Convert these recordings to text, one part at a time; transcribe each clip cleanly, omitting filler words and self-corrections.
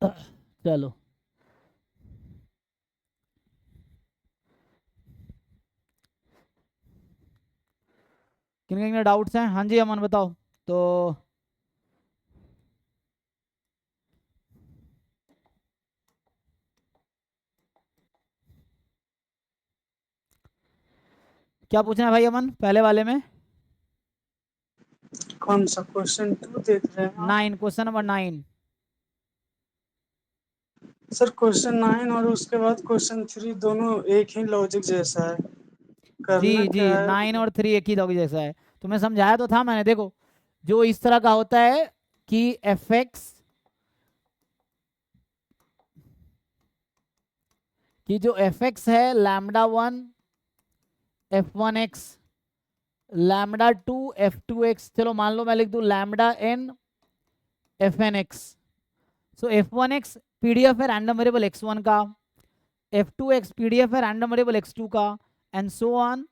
चलो किन किन डाउट्स हैं? हाँ जी अमन बताओ। तो क्या पूछना है भाई अमन पहले वाले में? कौन सा क्वेश्चन 2 देख रहे हैं आप? 9, क्वेश्चन नंबर 9। सर क्वेश्चन 9 और उसके बाद क्वेश्चन 3 दोनों एक ही लॉजिक जैसा है। करना जी जी, क्या है 9 और 3 एक ही डॉग जैसा है। तुम्हें समझाया तो था मैंने। देखो जो इस तरह का होता है कि एफ एक्स कि जो एफ एक्स है lambda 1 F 1 X lambda 2 F 2 X, चलो मान लो मैं लिख दूं lambda N F N X. So F 1 X PDF है रैंडम वेरिएबल एक्स 1 का, एफ 2 एक्स पीडीएफ है रैंडम वेरिएबल एक्स 2 का, and so on.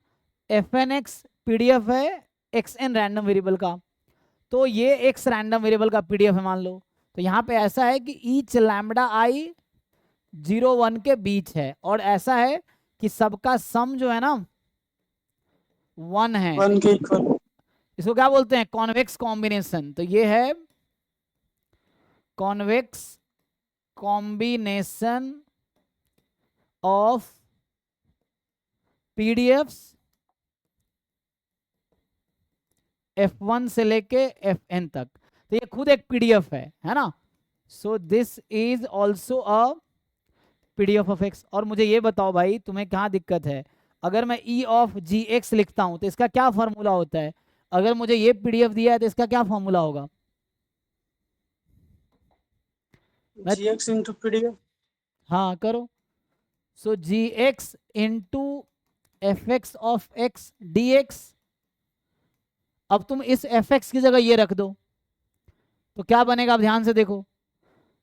F N X PDF है एक्स एन रैंडम वेरिएबल का। तो ये एक्स रैंडम वेरिएबल का PDF है मान लो। तो यहाँ पे ऐसा है कि ईच लैम्डा आई 0 1 के बीच है, और ऐसा है कि सबका सम जो है ना 1 है। 1 तो के इक्वल। इसको क्या बोलते हैं? Convex combination. तो ये है convex combination of PDFs F1 से लेके Fn तक। तो ये खुद एक पीडीएफ है ना? So this is also a PDF of x. और मुझे ये बताओ भाई तुम्हें क्या दिक्कत है? अगर मैं ई ऑफ जी एक्स लिखता हूं तो इसका क्या फॉर्मूला होता है? अगर मुझे ये पीडीएफ दिया है तो इसका क्या फॉर्मूला होगा? मैं जीएक्स इंटू पीडीएफ। हाँ करो। So G x into F X of X D X. अब तुम इस एफ एक्स की जगह ये रख दो तो क्या बनेगा? अब ध्यान से देखो।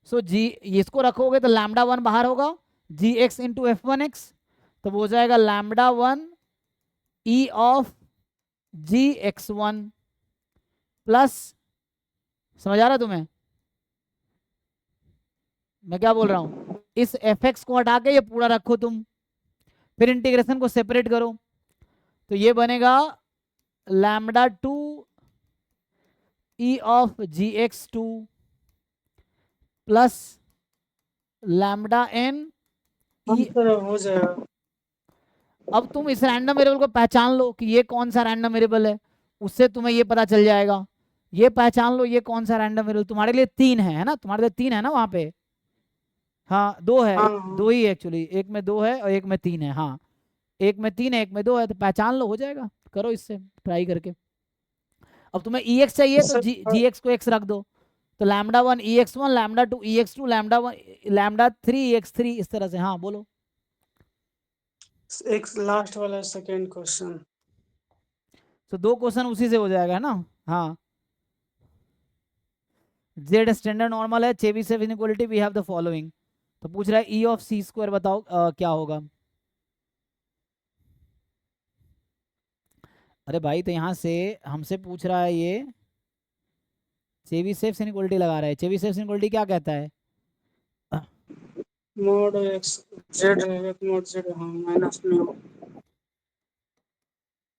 सो जी इसको रखोगे तो लैम्डा 1 बाहर होगा, g x into f 1 x. तो वो हो जाएगा lambda 1 e of g x 1 plus, समझ आ रहा है तुम्हें मैं क्या बोल रहा हूं? इस एफ एक्स को हटा के ये पूरा रखो तुम, फिर इंटीग्रेशन को सेपरेट करो। तो ये बनेगा lambda 2 e of g x 2 plus lambda n हम ई। सर हो जाएगा। अब तुम इस रैंडम वेरिएबल को पहचान लो कि ये कौन सा रैंडम वेरिएबल है, उससे तुम्हें ये पता चल जाएगा। ये पहचान लो ये कौन सा रैंडम वेरिएबल तुम्हारे लिए 3 है ना? तुम्हारे लिए 3 है ना वहां पे? हाँ 2 है, हाँ दो हाँ। ही एक्चुअली, एक में 2 है और एक में 3 है। हाँ एक में 3 है एक में 2 है, तो पहचान लो, हो जाएगा। करो इससे ट्राई करके। अब तुम्हें ई एक्स चाहिए तो सर जी एक्स को एक्स रख दो। तो लैम्डा 1 ई एक्स 1 लैम्डा 2 ई एक्स 2 लैम्डा 1 लैम्डा 3 ई एक्स 3, इस तरह से। हाँ बोलो। एक लास्ट वाला सेकंड क्वेश्चन। तो 2 क्वेश्चन उसी से हो जाएगा है ना? हाँ जेड स्टैंडर्ड नॉर्मल है, Chebyshev inequality we have the following. तो पूछ रहा है ई ऑफ सी स्क्वायर बताओ क्या होगा? अरे भाई तो यहाँ से हमसे पूछ रहा है ये चेबीशेव इनइक्वालिटी लगा रहा है। चेबीशेव इनइक्वालिटी क्या कहता है? मोड एक्स जेड रहेगा तो मोड जेड हाँ माइनस में हो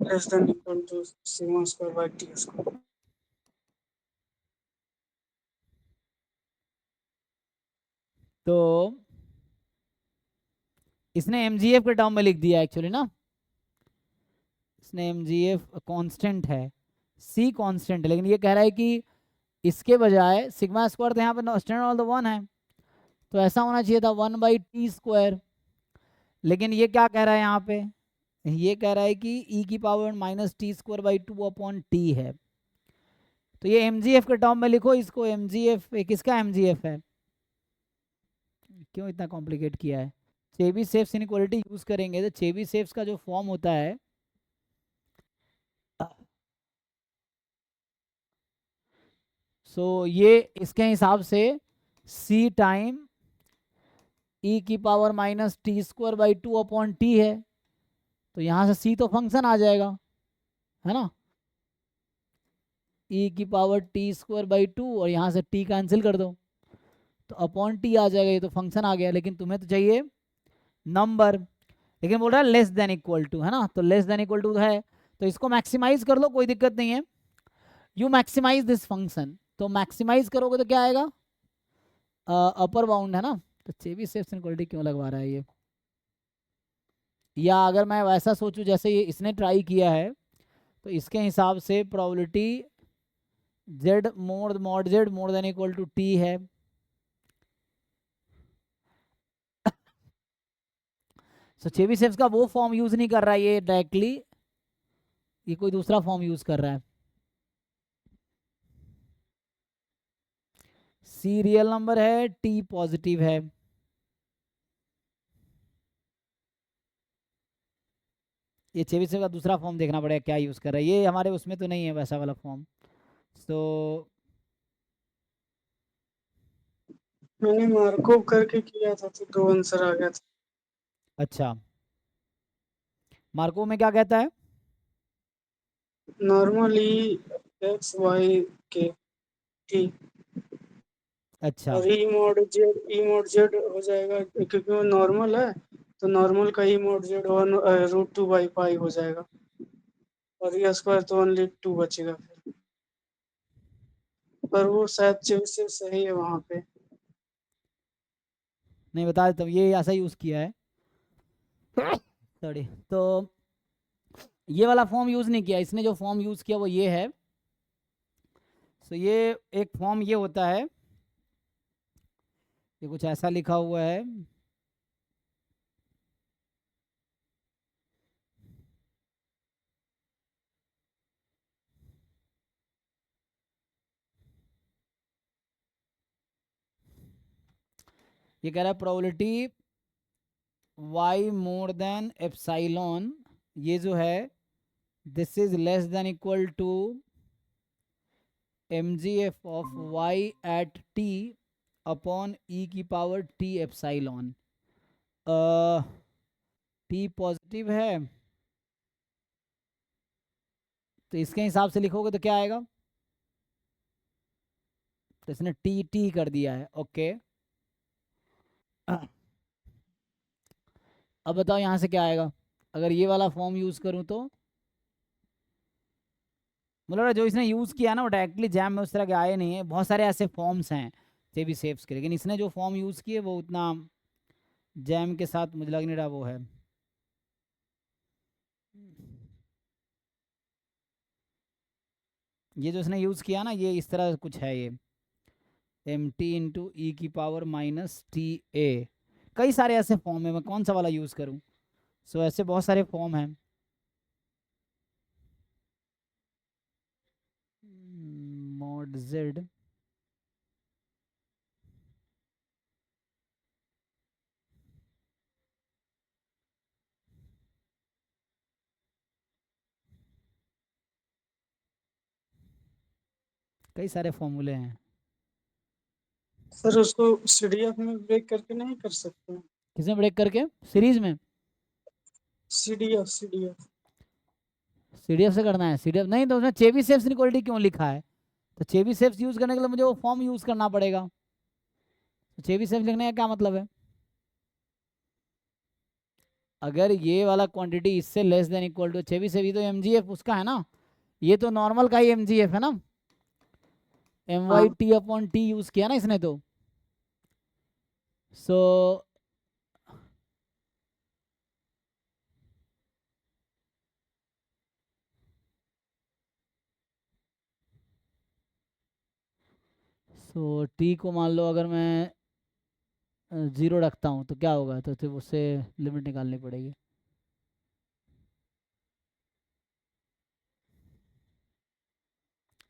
less than equal to sigma square by t square. तो इसने एमजीएफ के टर्म में लिख दिया एक्चुअली ना। इसने एमजीएफ कांस्टेंट है, सी कांस्टेंट है, लेकिन ये कह रहा है कि इसके बजाय सिग्मा स्क्वायर, तो यहाँ पे स्टैंडर्ड ऑल द 1 है, तो ऐसा होना चाहिए था 1/t²। लेकिन ये क्या कह रहा है यहाँ पे? ये कह रहा है कि ई की पावर -t²/2/t है। तो ये एमजीएफ के टर्म में लिखो इसको। एमजीएफ किसका एमजीएफ है? क्यों इतना कॉम्प्लिकेट किया है? चेबीशेव इनइक्वालिटी यूज करेंगे तो चेबीशेव का जो फॉर्म होता है ये इसके हिसाब से सी टाइम ई की पावर -t²/2/t है। तो यहाँ से सी तो फंक्शन आ जाएगा है ना, ई की पावर t² बाई 2, और यहाँ से t कैंसिल कर दो। तो अपॉन टी आ जाएगा, ये तो फंक्शन आ गया, लेकिन तुम्हें तो चाहिए नंबर, लेकिन बोल रहा है लेस देन इक्वल टू, है ना, तो लेस देन इक्वल टू है, तो इसको मैक्सिमाइज कर लो, कोई दिक्कत नहीं है। यू मैक्सिमाइज दिस फंक्शन, तो मैक्सिमाइज करोगे तो क्या आएगा, अपर बाउंड है ना, तो चेबीशेव सेफ्स इनक्वलिटी क्यों लगवा रहा है ये, या अगर मैं वैसा सोचूं जैसे ये इसने ट्राई किया है, तो इसके हिसाब से probability z mod z more than equal to t है। सो चेबीशेव का वो फॉर्म यूज नहीं कर रहा है ये डायरेक्टली, ये कोई दूसरा फॉर्म यूज कर रहा है। सी रियल नंबर है, टी पॉजिटिव है, ये चेबीशेव का दूसरा फॉर्म देखना पड़ेगा क्या यूज कर रहा है, ये हमारे उसमें तो नहीं है वैसा वाला फॉर्म। तो मैंने मार्कअप करके किया था तो 2 आंसर आ गया था। अच्छा, मार्को में क्या कहता है, नॉर्मली एक्स वाई के टी, अच्छा और ई मोड जेड हो जाएगा क्योंकि वो नॉर्मल है, तो नॉर्मल का ई मोड जेड √2/पाई हो जाएगा, और ये स्क्वायर तो ओनली 2 बचेगा फिर। पर वो शायद से सही है वहां पे। नहीं बता देता हूँ, ये ऐसा यूज किया है, सॉरी, तो ये वाला फॉर्म यूज नहीं किया इसने, जो फॉर्म यूज किया वो ये है। सो ये एक फॉर्म ये होता है, ये कुछ ऐसा लिखा हुआ है, ये कह रहा है probability y more than epsilon, ये जो है this is less than equal to mgf of y at t upon e की power t epsilon. t positive है, तो इसके हिसाब से लिखोगे तो क्या आएगा, तो इसने टी टी कर दिया है, ओके। अब बताओ यहाँ से क्या आएगा, अगर ये वाला फॉर्म यूज करूँ तो, मतलब जो इसने यूज किया ना वो डायरेक्टली जैम में उस तरह के आए नहीं है, बहुत सारे ऐसे फॉर्म्स हैं चेबी सेफ्स के, लेकिन इसने जो फॉर्म यूज किए वो उतना जैम के साथ मुझे लग नहीं रहा वो है। ये जो इसने यूज किया ना ये इस तरह कुछ है, ये एम टी इंटू ई की पावर माइनस टी ए, कई सारे ऐसे फॉर्म है, मैं कौन सा वाला यूज करूँ, सो ऐसे बहुत सारे फॉर्म हैं। मॉड जेड, कई सारे फॉर्मूले हैं। सर उसको सीडीएफ में ब्रेक करके नहीं कर सकते? किसमें ब्रेक करके, सीरीज में, सीडीएफ सीडीएफ से करना है, सीडीएफ नहीं तो उसमें चेबी सेफ्स इनक्वलिटी क्यों लिखा है, तो चेबी सेफ्स यूज करने के लिए मुझे वो फॉर्म यूज करना पड़ेगा, तो चेबी सेफ्स लिखने का क्या मतलब है, अगर ये वाला क्वांटिटी इससे less than equal to Chebyshev, ये तो एमजीएफ उसका है ना, ये तो नॉर्मल का ही एमजीएफ है ना, एम वाई हाँ। टी अपॉन टी यूज किया ना इसने, तो सो टी को मान लो अगर मैं 0 रखता हूँ तो क्या होगा, तो फिर उससे लिमिट निकालनी पड़ेगी,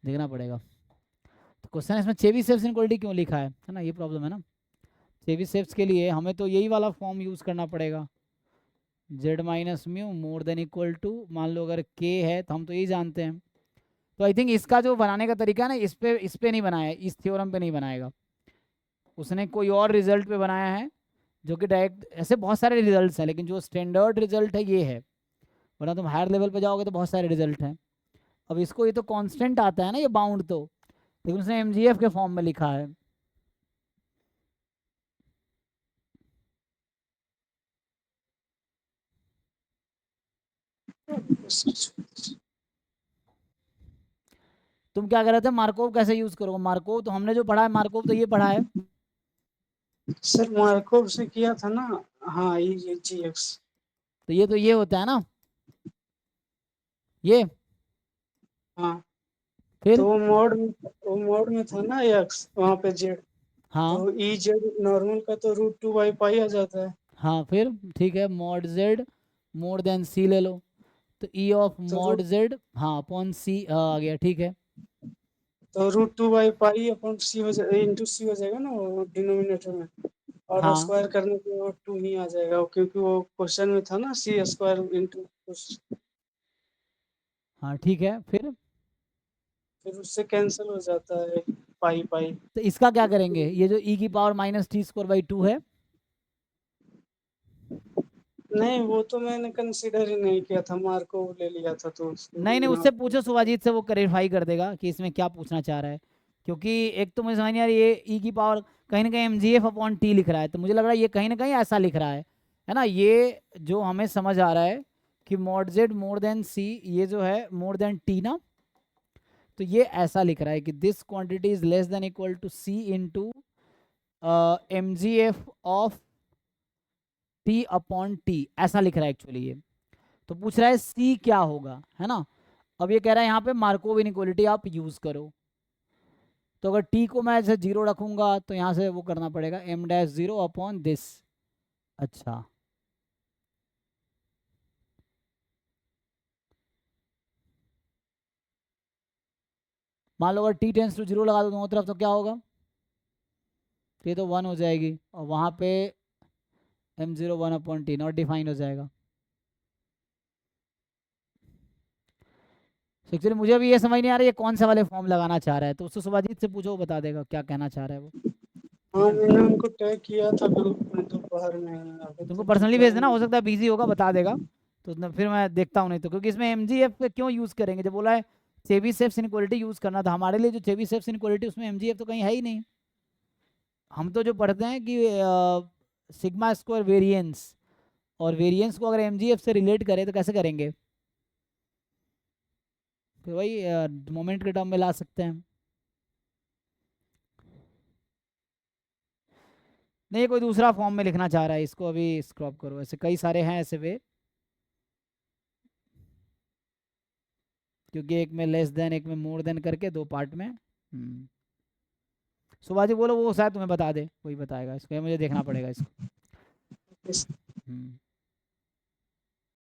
देखना पड़ेगा। तो क्वेश्चन इसमें चेबी सेफ्स इनक्वलिटी क्यों लिखा है ना, ये प्रॉब्लम है ना, चेबी सेफ्स के लिए हमें तो यही वाला फॉर्म यूज करना पड़ेगा, z minus mu more than equal to, मान लो अगर के है तो हम तो यही जानते हैं, तो आई थिंक इसका जो बनाने का तरीका है ना, इस पे नहीं बनाया, इस थ्योरम पे नहीं बनाएगा, उसने कोई और रिजल्ट पे बनाया है, जो कि डायरेक्ट, ऐसे बहुत सारे रिजल्ट्स हैं लेकिन जो स्टैंडर्ड रिजल्ट है ये है, वरना तुम हायर लेवल पे जाओगे तो बहुत सारे रिजल्ट हैं। अब इसको ये तो कांस्टेंट आता है ना ये बाउंड, तो लेकिन उसने एमजीएफ के फॉर्म में लिखा है, तुम क्या कर रहे थे, मार्कोव कैसे यूज करोगे? मार्कोव तो हमने जो पढ़ा है, मार्कोव तो ये पढ़ा है। सर मार्कोव से किया था ना। हाँ ये जी एक्स। तो ये होता है ना, ये हाँ फिर। तो वो मोड में था ना एक्स, वहाँ पे जेड। हाँ तो ई जेड नॉर्मल का तो √2/पाई आ जाता है। हाँ फिर ठीक है, मॉड जेड मोर देन सी ले लो, तो ई ऑफ तो मॉड जेड, हाँ अपॉन सी आ गया, ठीक है। √2/पाई अपॉन सी हो जाएगा, इंटू सी हो जाएगा ना वो डिनोमिनेटर में। और हाँ स्क्वायर करने पे वो 2 ही आ जाएगा, क्योंकि वो क्वेश्चन में था ना सी स्क्वायर इंटू। हाँ ठीक है फिर। फिर उससे कैंसिल हो जाता है पाई पाई। तो इसका क्या करेंगे, ये जो ई की power minus T square by 2 है। नहीं वो तो मैंने कंसीडर ही नहीं किया था, मार्को ले लिया था तो उसको नहीं नहीं, यहाँ उससे पे। पूछो सुभाजीत से, वो क्लेरिफाई कर देगा कि इसमें क्या पूछना चाह रहा है। क्योंकि एक तो मुझे समझ नहीं आ रही, ये ई की पावर कहीं ना कहीं M G F upon t लिख रहा है, तो मुझे लग रहा है ये कहीं ना कहीं ऐसा लिख रहा है ना। ये जो हमें समझ आ रहा है कि मॉड जेड मोर देन सी, ये जो है मोर देन टी ना, तो ये ऐसा लिख रहा है कि this quantity is less than equal to c into M G F of t upon t, ऐसा लिख रहा है एक्चुअली ये। तो पूछ रहा है सी क्या होगा, है ना। अब ये कह रहा है यहाँ पे मार्कोव इनइक्वालिटी आप यूज करो। तो अगर टी को मैं जैसे जीरो रखूंगा तो यहाँ से वो करना पड़ेगा m dash zero upon this. अच्छा मान लो अगर टी टेंस टू जीरो लगा दो दोनों तरफ, तो क्या होगा, ये तो 1 हो जाएगी, और वहाँ पे m zero 1 upon t not defined हो जाएगा। एक्चुअली मुझे भी ये समझ नहीं आ रहा है ये कौन से वाले फॉर्म लगाना चाह रहा है, तो उससे सुभाजीत से पूछो, वो बता देगा क्या कहना चाह रहा है वो। ठीक हाँ है, मैंने उनको टैग किया था ग्रुप में दोपहर में, अभी तुमको तक पर्सनली भेज रिप्लाई देना, हो नहीं। सकता है बिजी होगा, बता देगा। तो फिर मैं देखता हूँ, नहीं तो क्योंकि इसमें एम जी एफ क्यों यूज़ करेंगे, जब बोला है चेबीशेफ इनक्वालिटी यूज़ करना था हमारे लिए, जो चेबीशेफ इनक्वालिटी उसमें एम जी एफ तो कहीं है ही नहीं। हम तो जो पढ़ते हैं कि सिग्मा स्क्वायर वेरिएंस, और वेरिएंस को अगर एम जी एफ से रिलेट करें तो कैसे करेंगे, फिर वही मोमेंट के टर्म में ला सकते हैं। नहीं, ये कोई दूसरा फॉर्म में लिखना चाह रहा है, इसको अभी स्क्रॉप करो, ऐसे कई सारे हैं ऐसे वे, क्योंकि एक में लेस देन एक में मोर देन करके दो पार्ट में। सुभाजी बोलो, वो शायद तुम्हें बता दे, वही बताएगा इसको, ये मुझे देखना पड़ेगा इसको। इस- हम्म